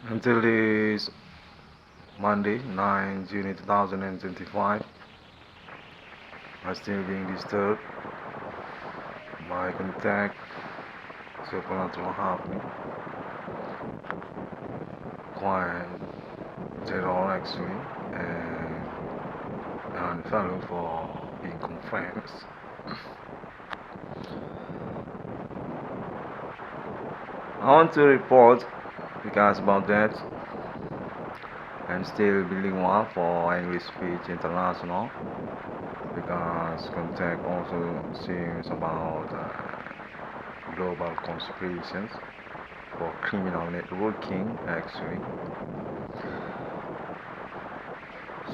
Until this Monday, 9 June 2025, I'm still being disturbed by contact supernatural happening. Quite terror actually, and value for being confirmed. I want to report because about that. I'm still building one for English speech international because contact also seems about global conspiracies for criminal networking actually.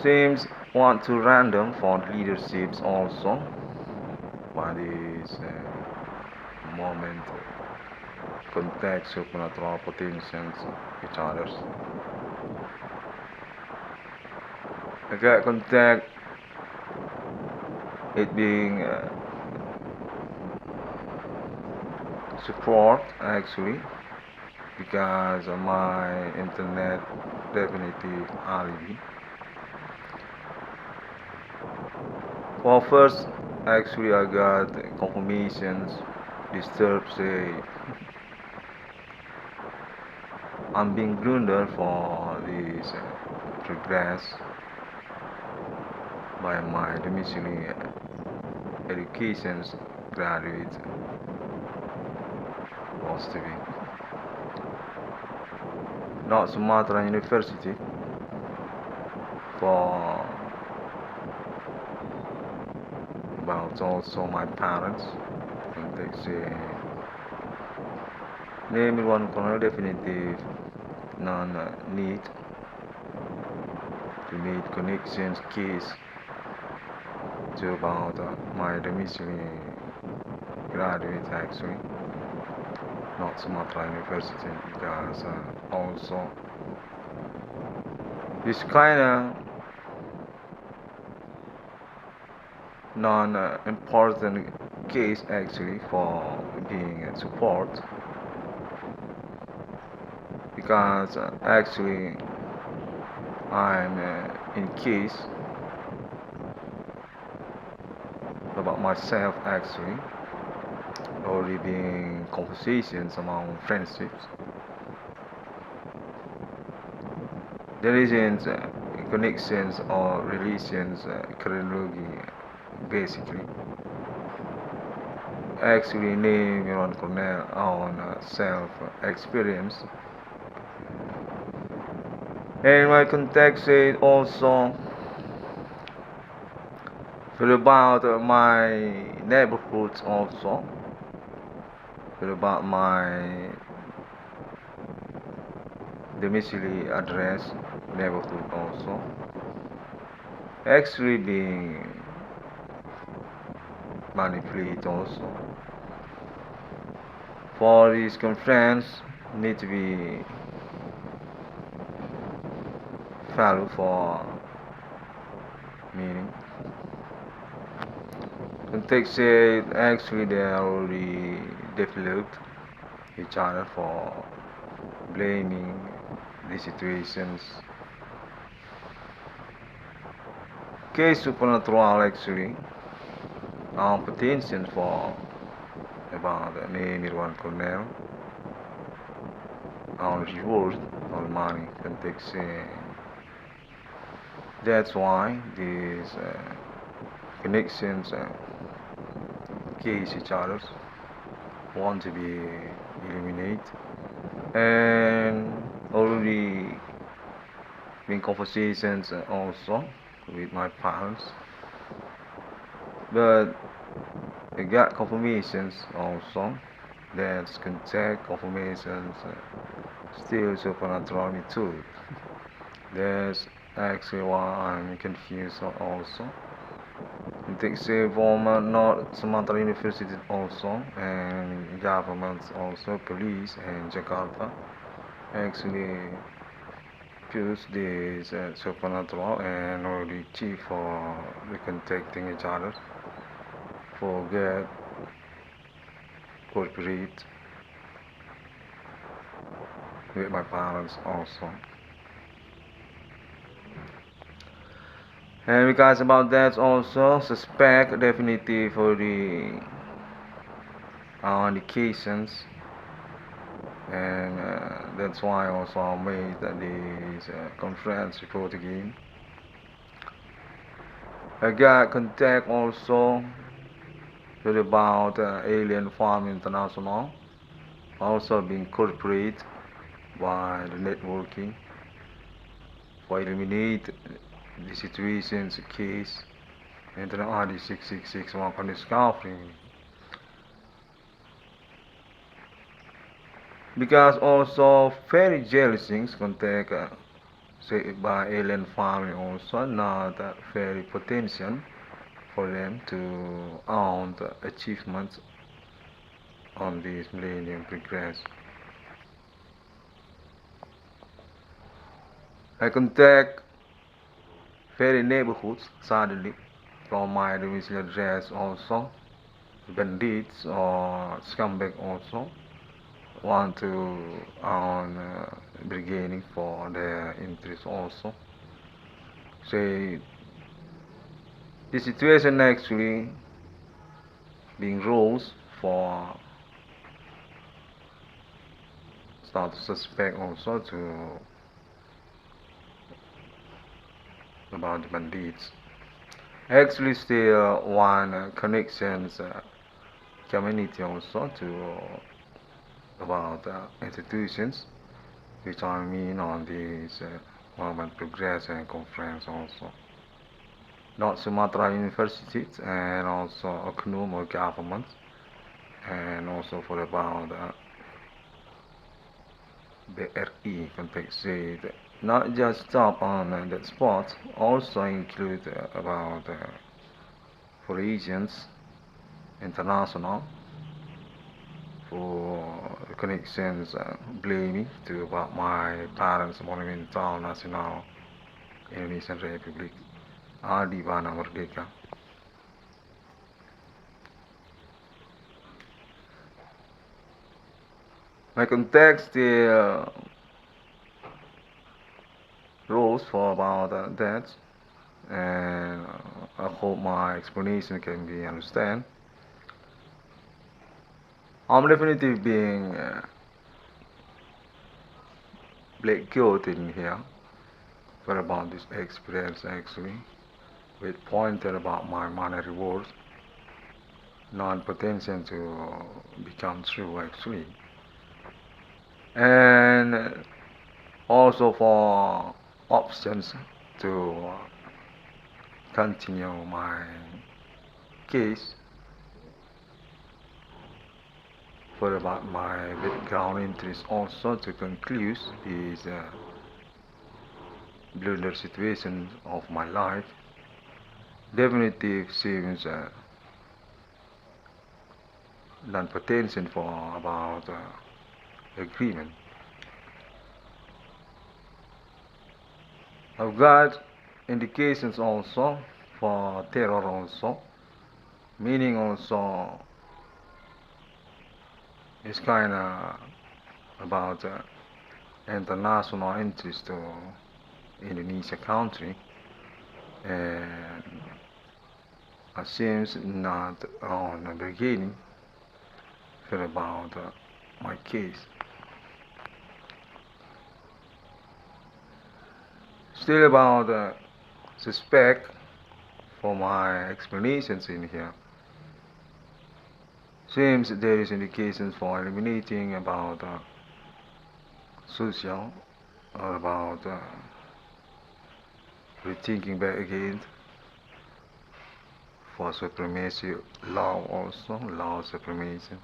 Seems want to random for leaderships also by this moment contact supernatural potentials each others. I got contact it being support actually because of my internet definitive alibi. Well, first actually I got confirmations disturbed say I'm being grounded for this progress by my domiciliary education graduate was to be not Sumatra University for about also my parents and they say name one cornel definitive non-need to meet connections case to about my domiciliary graduate actually not Sumatra University because also this kind of non-important case actually for being a support because actually I'm in case about myself actually already being conversations among friendships. There isn't connections or relations chronology basically. Actually name M.Hum Cornel on self experience. And my context is also about my neighborhoods also. About my domiciliary address neighborhood also. Actually being manipulated also. For this conference need to be value for meaning. Context said actually they already developed each other for blaming the situations. Case supernatural actually potential for about the name M.Hum Cornel on reward on money context that's why these connections case each others want to be eliminated and already been conversations also with my parents but I got confirmations also that's contact confirmations still supernatural method. That's actually why I'm confused also. They say former not Sumatra University also and governments also police and Jakarta actually choose this supernatural and already chief for recontacting each other for get corporate with my parents also. And regards about that also, suspect definitely for the indications, and that's why also I made this conference report again. I got contact also with about Alien Farm International, also being incorporated by the networking for eliminate the situations case and the RD 6661 on discovery. Because also very jealous things contact say by alien family also not very potential for them to own the achievements on this millennium progress. I contact very neighborhoods suddenly from my domiciliary address also, bandits or scumbag also want to own bargaining for their interest also. So the situation actually being rules for start to suspect also to about the bandits. Actually still one connections community also to about institutions which I mean on this movement progress and conference also. Not Sumatra universities and also HUKUM or government, and also for about BRI context said not just stop on that spot, also include about for agents international for connections blaming to about my parents Monumental Nasional Indonesian Republic di BANA Merdeka. My context rules for about that, and I hope my explanation can be understood. I'm definitely being black guilt in here for about this experience actually, with pointed about my money rewards, non-potential to become true actually, and also for options to continue my case for about my background interest also to conclude this blunder situation of my life. Definitely seems non-potential for about agreement. I've got indications also for terror also, meaning also it's kind of about international interest to Indonesia country, and it seems not on the beginning for about my case. Still about suspect for my explanations in here. Seems there is indications for eliminating about social or about rethinking back again for supremacy law also, law supremacy.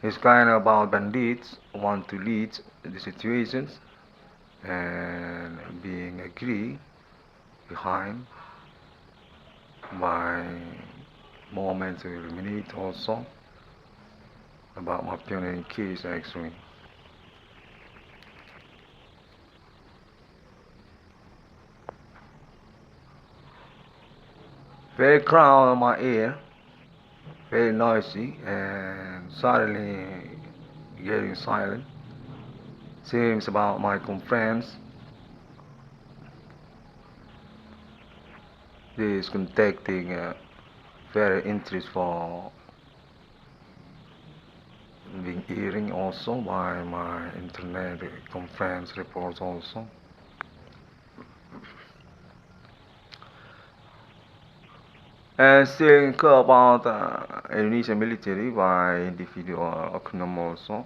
It's kind of about bandits want to lead the situations and being agree behind by moment to eliminate also about my pioneering case actually. Very crowd on my ear, very noisy, and suddenly getting silent. Seems about my conference. This contacting very interest for being hearing also by my internet conference reports also. And still about Indonesian military by individual HUKUM also.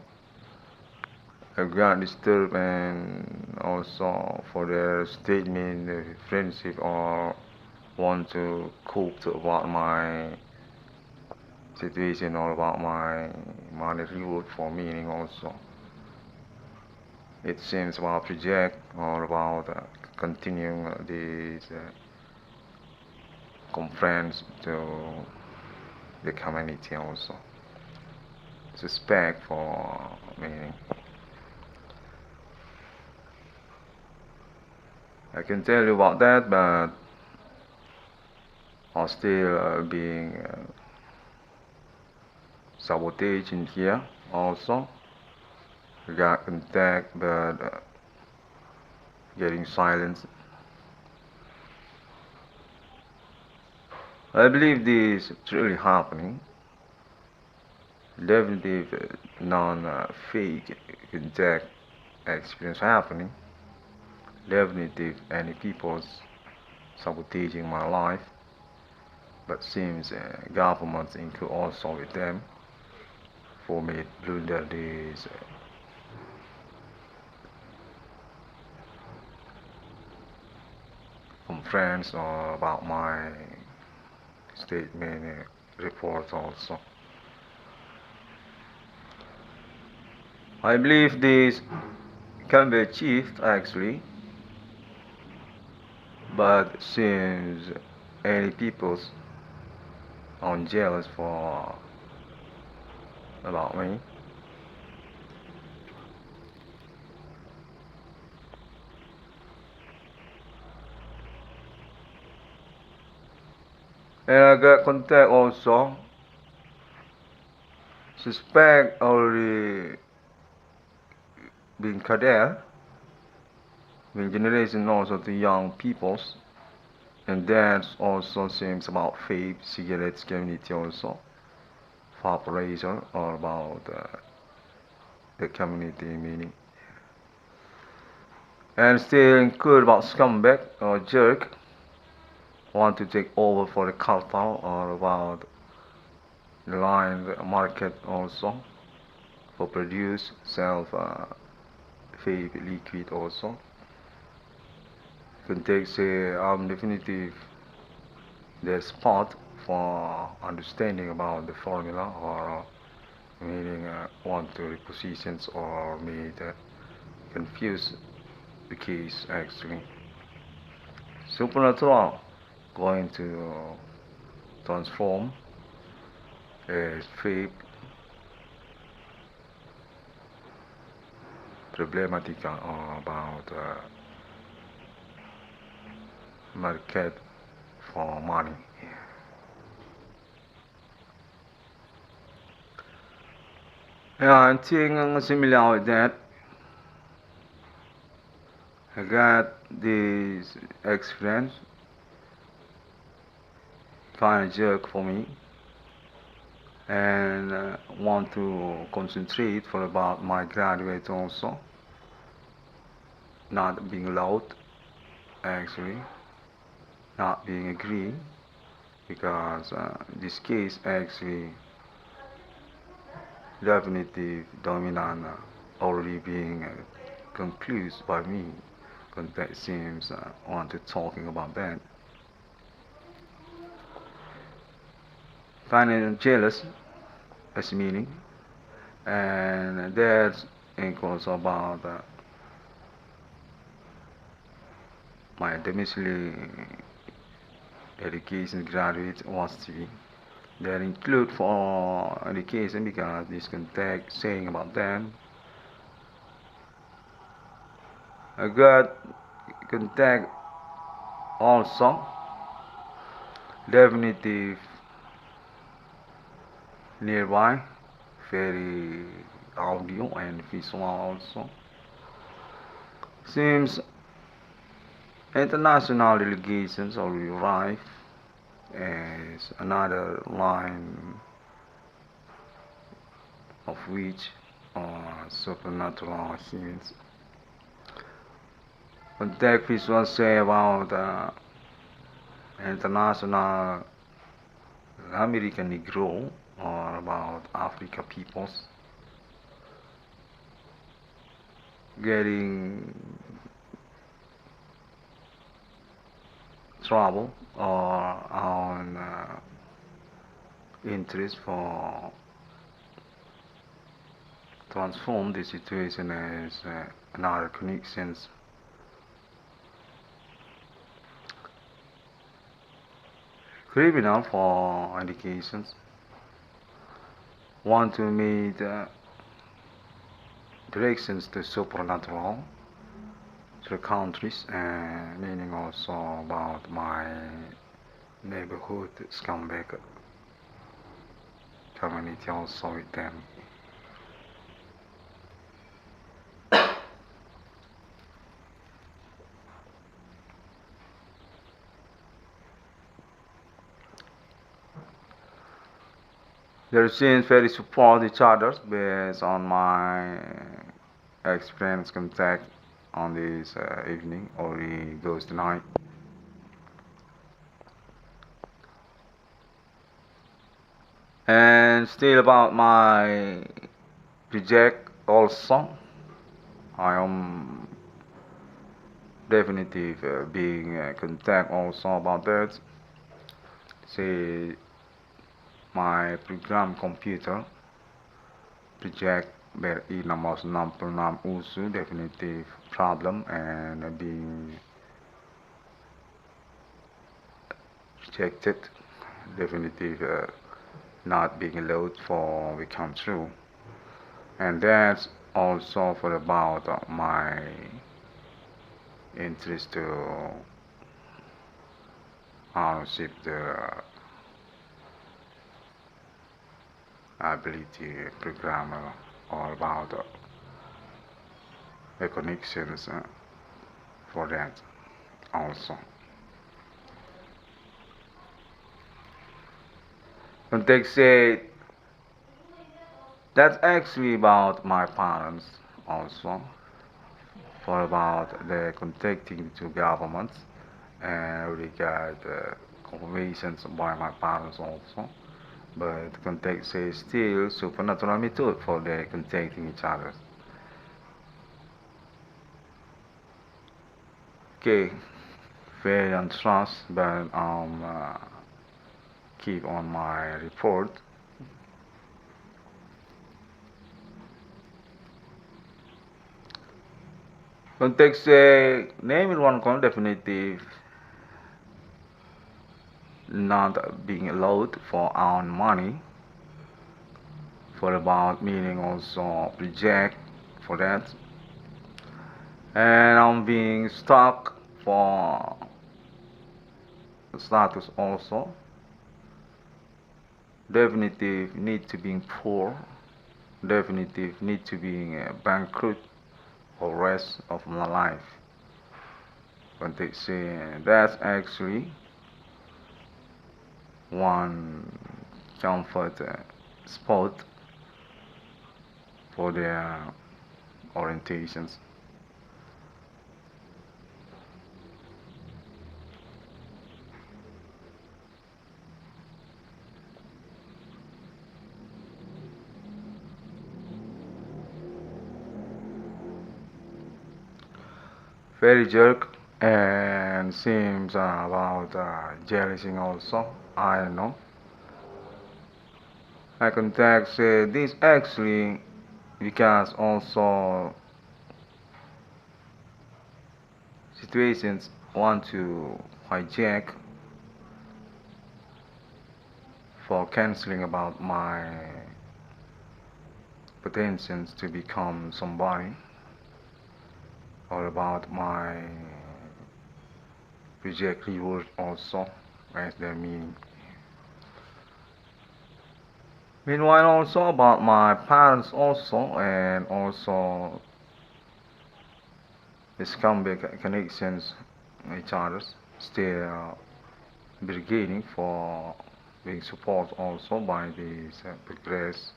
I got disturbed and also for their statement, friendship or want to cope about my situation or about my money reward for meaning also. It seems about project or about continuing this conference to the community also. Suspect for meaning. I can tell you about that, but I'm still being sabotaged in here also. We got contact, but getting silence. I believe this is really happening. Definitely non-fake contact experience happening. Definitely any people's sabotaging my life, but seems governments include also with them for me to blunder this conference or about my statement report also. I believe this can be achieved actually, but since any peoples are jealous for about me, and I got contact also. Suspect already been cadre, being generation also to young peoples, and that also seems about faith, cigarettes community also, population or about the community meaning. And still include about scumbag or jerk want to take over for the cartel or about the line market also for produce self vape liquid also. Can take say definitive their spot for understanding about the formula or meaning want to repositions or made confuse the case actually. Supernatural going to transform a fake problematica about market for money. Yeah, I think similar with that. I got this experience kind of jerk for me and want to concentrate for about my graduate also, not being loud actually, not being agree because this case actually definitive dominant already being concluded by me because that seems want to talking about that. Kind of jealous as meaning, and that's equals about my domiciliary education graduate wants to be. That include for education because this contact saying about them. I got contact also definitive nearby, very audio and visual also. Seems international delegations already arrive as another line of which are supernatural scenes. Contact visual say about international American Negro or about Africa peoples getting trouble or on interest for transform the situation as another connections. Criminal for indications want to meet directions to supernatural to countries and meaning also about my neighborhood scumbag community also with them. They seems very support each other based on my experience contact on this evening or goes tonight. And still about my project also, I am definitive being contact also about that. Say my program computer project beri nama 96 usul definitive problem and being rejected definitive not being allowed for we come through, and that's also for about my interest to ownership the ability programmer all about the connections for that also. And they say that's actually about my parents also for about the contacting to governments and regard confirmations by my parents also. But contact says still supernatural method for the contacting each other. Okay, fair and trust, but keep on my report. Contact say name in one con definitive not being allowed for own money for about meaning also reject for that, and I'm being stuck for status also definitive need to being poor, definitive need to being bankrupt for rest of my life. But they say that's actually one comfort spot for their orientations. Very jerk and seems about jealousy also. I don't know. I contact this actually because also situations want to hijack for canceling about my pretensions to become somebody or about my reject reward also as their meaning. Meanwhile, also about my parents also, and also this comeback connections each others still beginning for being supported also by this progress.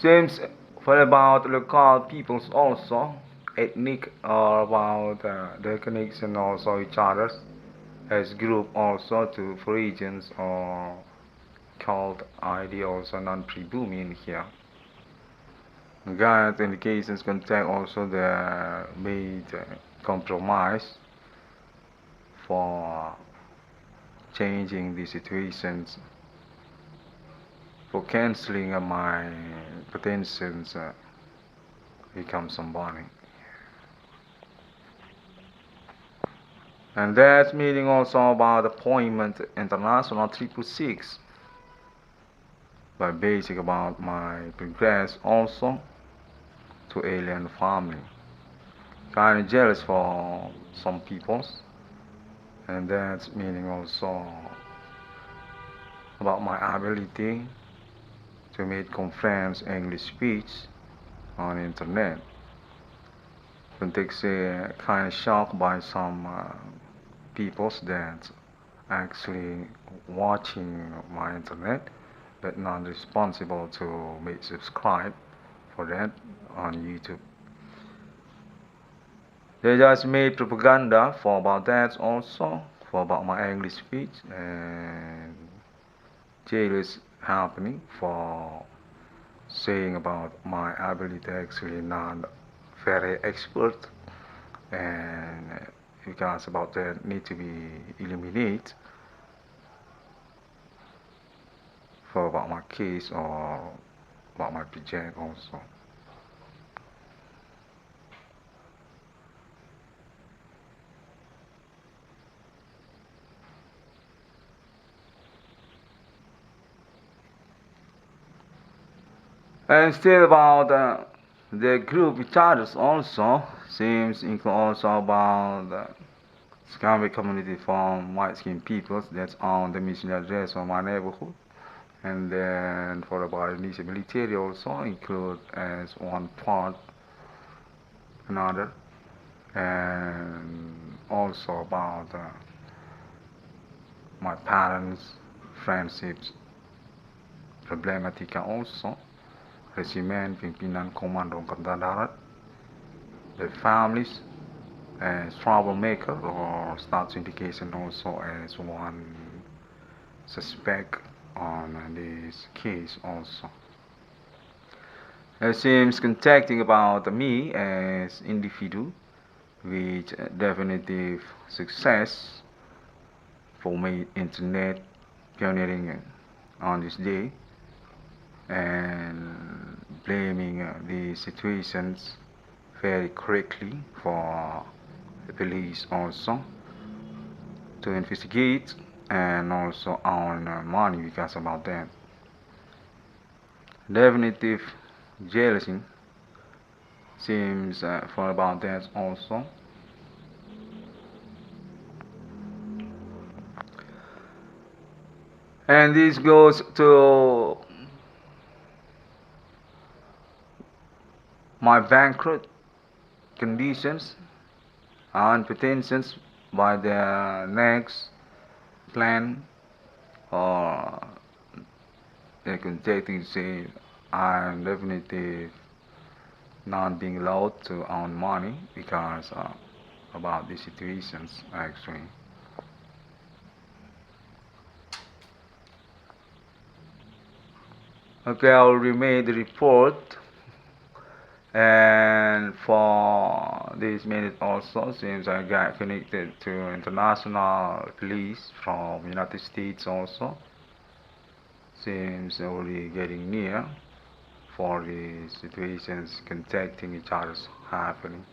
Seems for about local peoples also, ethnic or about their connection also each others as group also to for regions or called ID also non-pre-boom in here. Guide indications contact also the made compromise for changing the situations for cancelling my potentials become somebody. And that's meaning also about appointment international 666 by basic about my progress also to alien family. Kind of jealous for some peoples, and that's meaning also about my ability to make conference English speech on internet. Context kind of shocked by some peoples that actually watching my internet but not responsible to make subscribe for that on YouTube. They just made propaganda for about that also, for about my English speech, and jail is happening for saying about my ability actually not very expert, and because about that need to be eliminated for about my case or about my project also. And still about the group charges also seems also about the Islamic community from white skinned peoples that's on the mission address of my neighborhood. And then for about Indonesian military also include as one part another, and also about my parents' friendships problematica also, Resimen Pimpinan Komando Angkatan Darat, their families as troublemaker or status indication also as one suspect on this case also. It seems contacting about me as individual with definitive success for my internet pioneering on this day, and blaming the situations very correctly for the police also to investigate and also earn money because about that. Definitive jealousy seems for about that also. And this goes to my bankrupt conditions and pretensions by the next plan or they contacting say I'm definitely not being allowed to earn money because about these situations actually. Okay, I will remake the report, and for this minute also since I got connected to international police from United States also seems already getting near for the situations contacting each other's happening.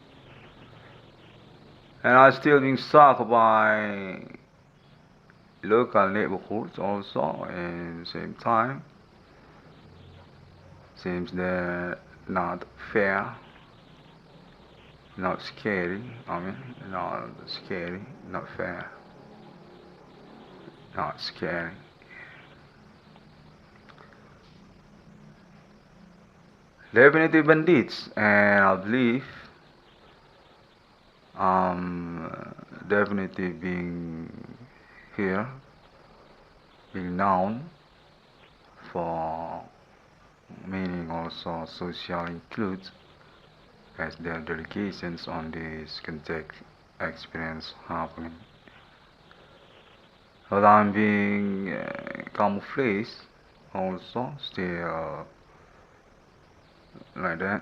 And I'm still being struck by local neighborhoods also, and same time seems that not fair, not scary, not scary, not fair, not scary. Definitely bandits, and I believe definitely being here, being known for meaning also social includes as their delegations on this context experience happening. But I'm being camouflaged also still like that.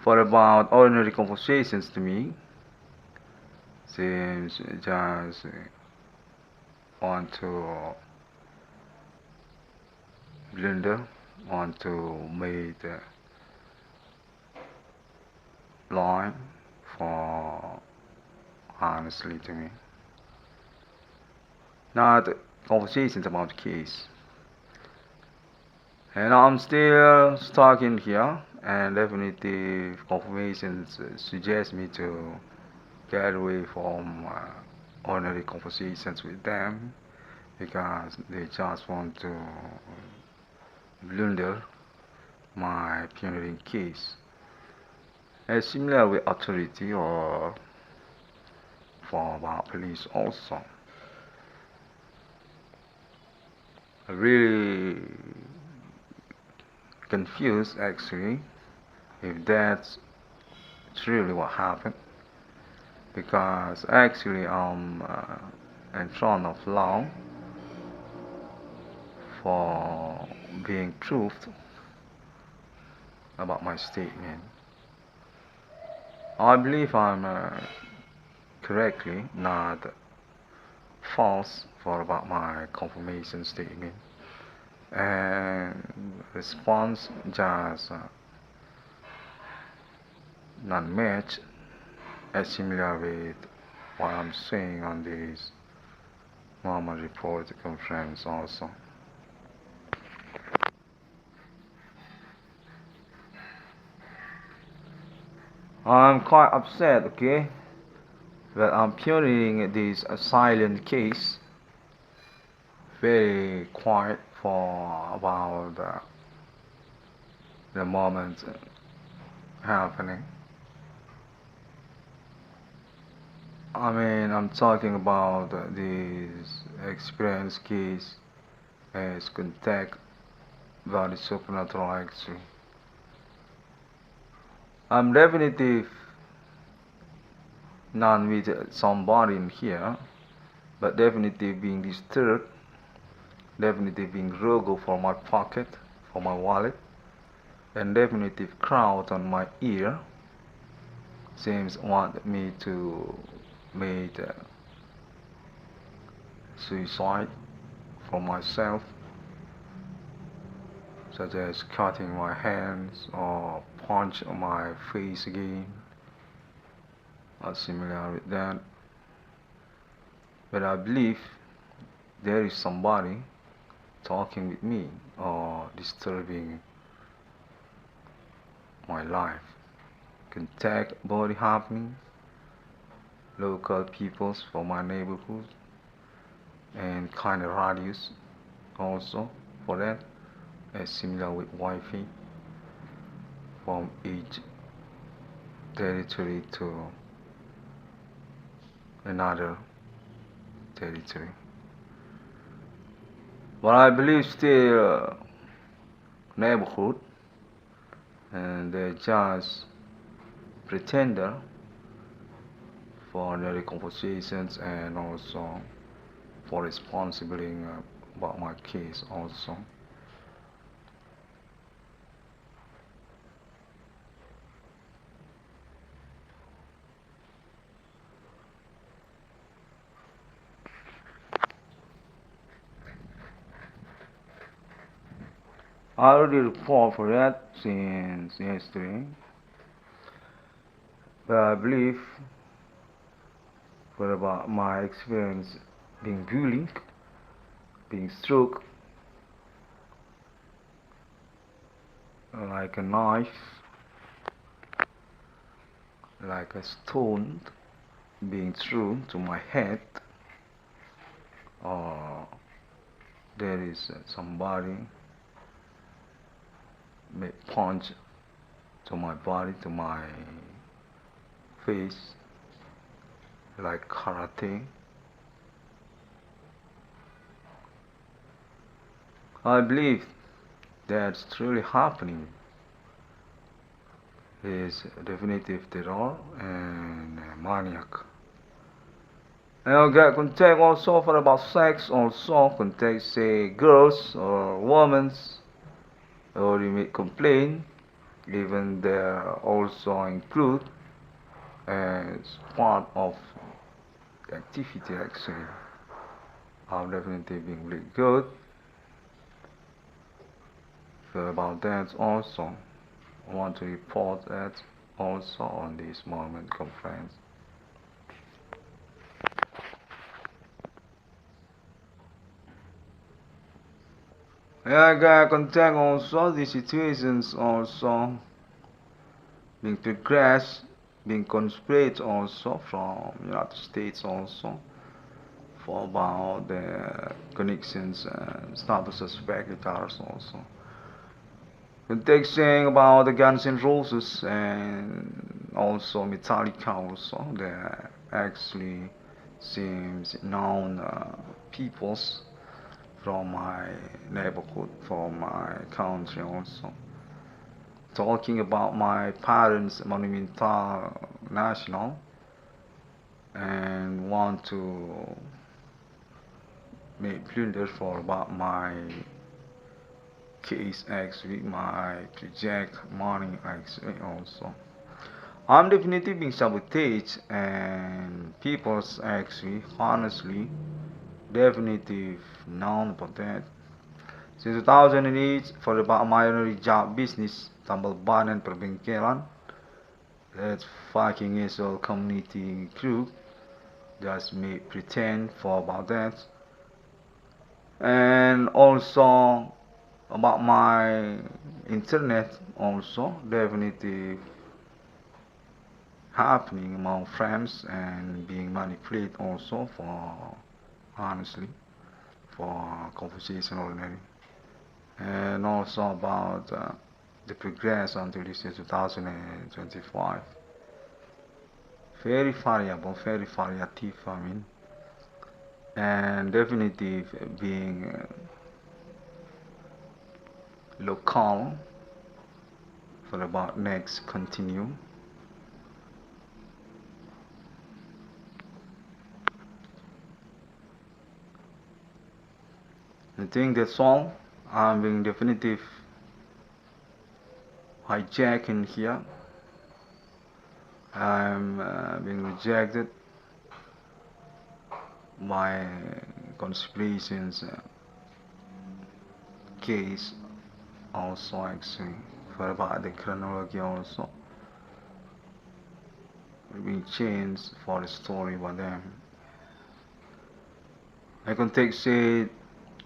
For about ordinary conversations to me seems just want to blunder, want to make the line for honestly to me. Not conversations about the case. And I'm still stuck in here, and definitely confirmations suggest me to get away from ordinary conversations with them because they just want to blunder my pioneering case. And similar with authority or for about police also. Really confused actually if that's truly what happened because actually I'm in front of law for being proved about my statement. I believe I'm correctly, not false for about my confirmation statement. And response just not match as similar with what I'm saying on this normal report conference also. I'm quite upset, okay, that I'm pioneering this silent case very quiet for about the moment happening. I'm talking about this experience case as contact by the supernatural actually. I'm definitely not with somebody in here, but definitely being disturbed, definitely being rogo for my pocket, for my wallet, and definitely crowd on my ear seems want me to make suicide for myself, such as cutting my hands or punch on my face again, or similar with that. But I believe there is somebody talking with me or disturbing my life. Contact body happening, local peoples from my neighborhood, and kind of radius also for that, as similar with Wi-Fi from each territory to another territory. But I believe still neighborhood, and they're just pretender for the conversations and also for responsibility about my case also. I already report for that since yesterday, but I believe for about my experience being bullied, being struck, like a knife, like a stone being thrown to my head, or there is somebody may punch to my body, to my face, like karate. I believe that's truly happening. Is definitive terror and maniac. And get contact also for about sex, also contact say girls or women, or you may complain, even they also include as part of the activity actually. I've definitely been really good. So about that also, I want to report that also on this moment conference. Yeah, I got contact also the situations also being progressed, being conspired also from United States also for about the connections and status as secretaries also. Contexting about the Guns N' Roses and also Metallica also, that actually seems known peoples from my neighborhood, from my country also. Talking about my parents' Monumental National and want to make blunder for about my case actually, my project money actually also. I'm definitely being sabotaged and people's actually honestly definitely known about that. Since 2008 for about minor job business tambal banan perbengkelan, that fucking is all community group just may pretend for about that. And also about my internet also definitely happening among friends and being manipulated also for honestly for conversation ordinary, and also about the progress until this year 2025 very variable, very variative, I mean, and definitely being local for about next continue. I think that's all. I'm being definitive hijacking here. I'm being rejected by conspirations case also actually for about the chronology also being changed for the story by them. I can take say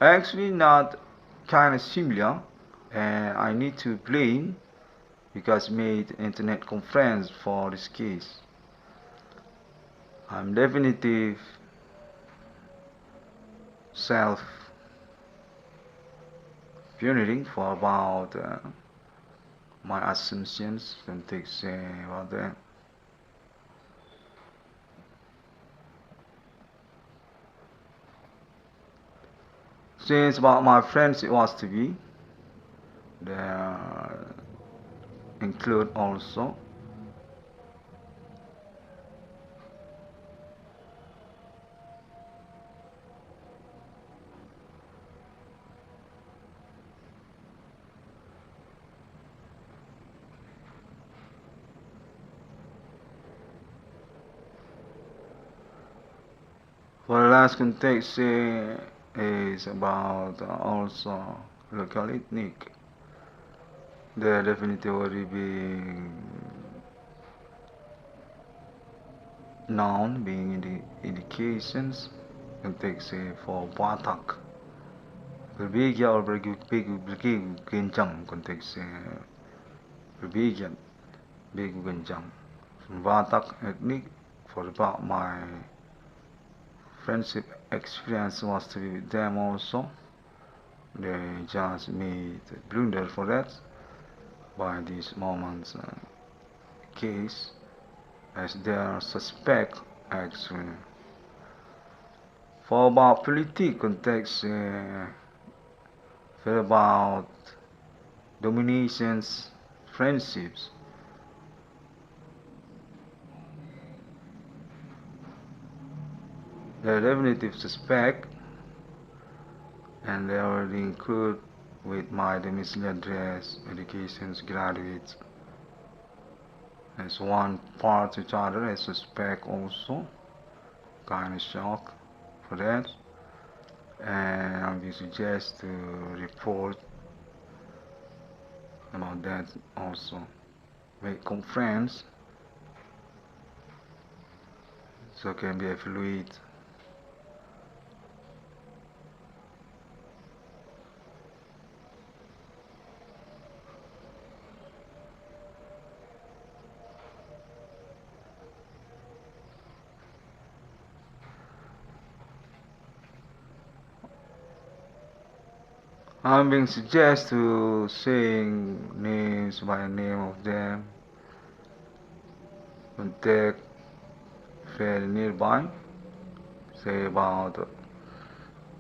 actually not kind of similar, and I need to blame because made internet conference for this case. I'm definitive self pioneering for about my assumptions. Can take say about that. Since about my friends it was to be, they include also for the last context is about also local ethnic. They definitely already being known, being indications context for Batak. Berbeda or bergig genjang konteks kebijak, big genjang. Batak ethnic, for about my friendship experience was to be with them also. They just made blunder for that by this moment's case as their suspect actually. For about political context, for about dominations, friendships, the definitive suspect, and they already include with my domicile address, educations, graduates, as one part to each other as suspect also, kind of shock for that, and we suggest to report about that also. Make conference so can be evaluated. I'm being suggested to saying names by name of them, contact fairly nearby, say about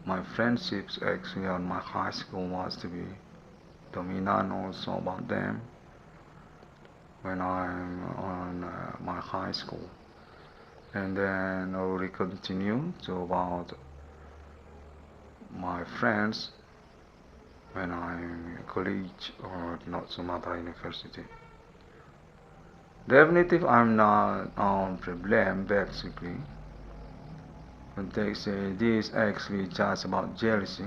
my friendships actually on my high school was to be dominant also about them when I'm on my high school, and then I will continue to about my friends when I'm in college or not so matter university. Definitive I'm not on problem basically. When they say this actually just about jealousy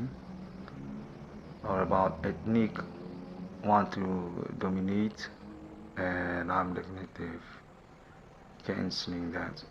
or about ethnic want to dominate, and I'm definitive canceling that.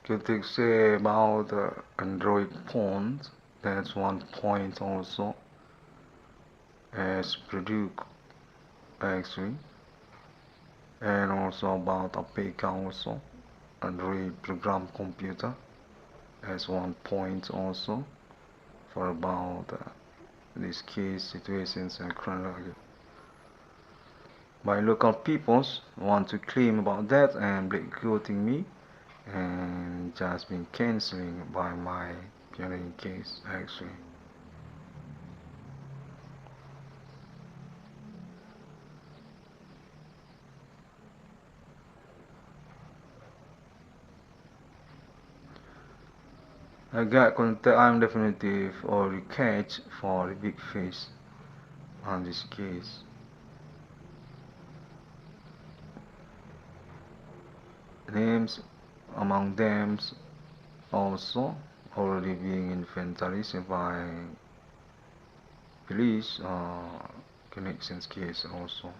Critics say about Android phones, that's one point also as produced actually, and also about APK also, Android program computer as one point also for about these case situations and chronology. My local peoples want to claim about that and boycotting me and just been cancelling by my pioneering case actually. I got contact, I'm definitive or catch for the big face on this case. Names among them also already being inventoried by police connections case also.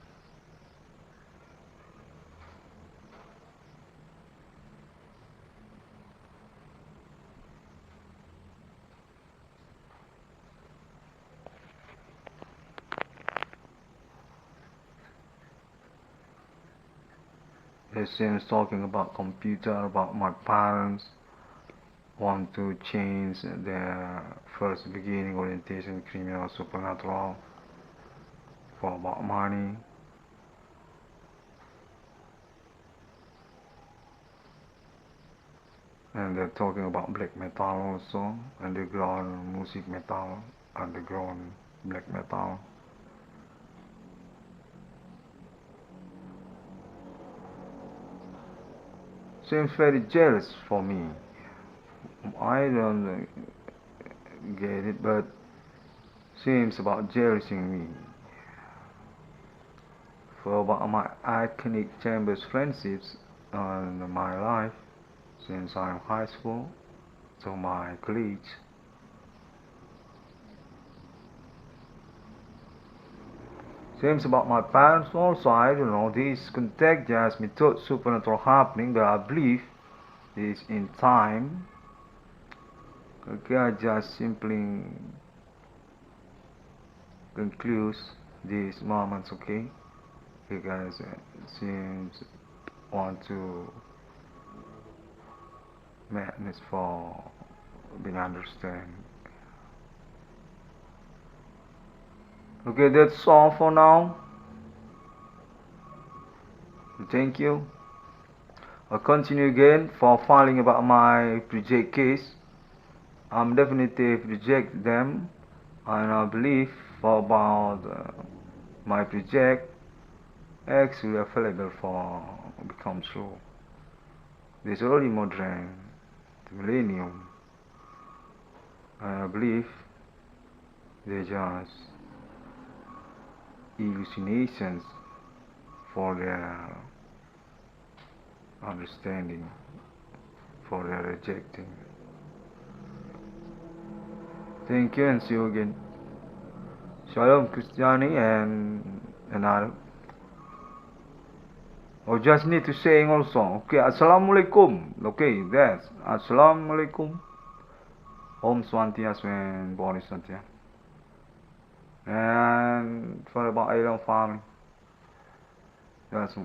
It seems talking about computer, about my parents want to change their first beginning orientation criminal supernatural for about money. And they're talking about black metal also, underground music metal, underground black metal. Seems very jealous for me I don't get it, but seems about jealousing me for about my iconic chambers friendships in my life since I'm high school to my college. Seems about my parents also, I don't know, this contagious method supernatural happening, but I believe this in time. Okay, I just simply conclude these moments, okay? Because it seems want to madness for being understand. Okay, that's all for now. Thank you. I'll continue again for filing about my project case. I'm definitely reject them, and I believe for about my project actually available for become true. There's already modern the millennium, and I believe they're just hallucinations for their understanding, for their rejecting. Thank you and see you again. Shalom Christiani and Arab. Oh, just need to saying also. Okay, Assalamualaikum. Okay, that's Assalamualaikum. Om Swantias and Bonnie Santia. And for about Island farming. That's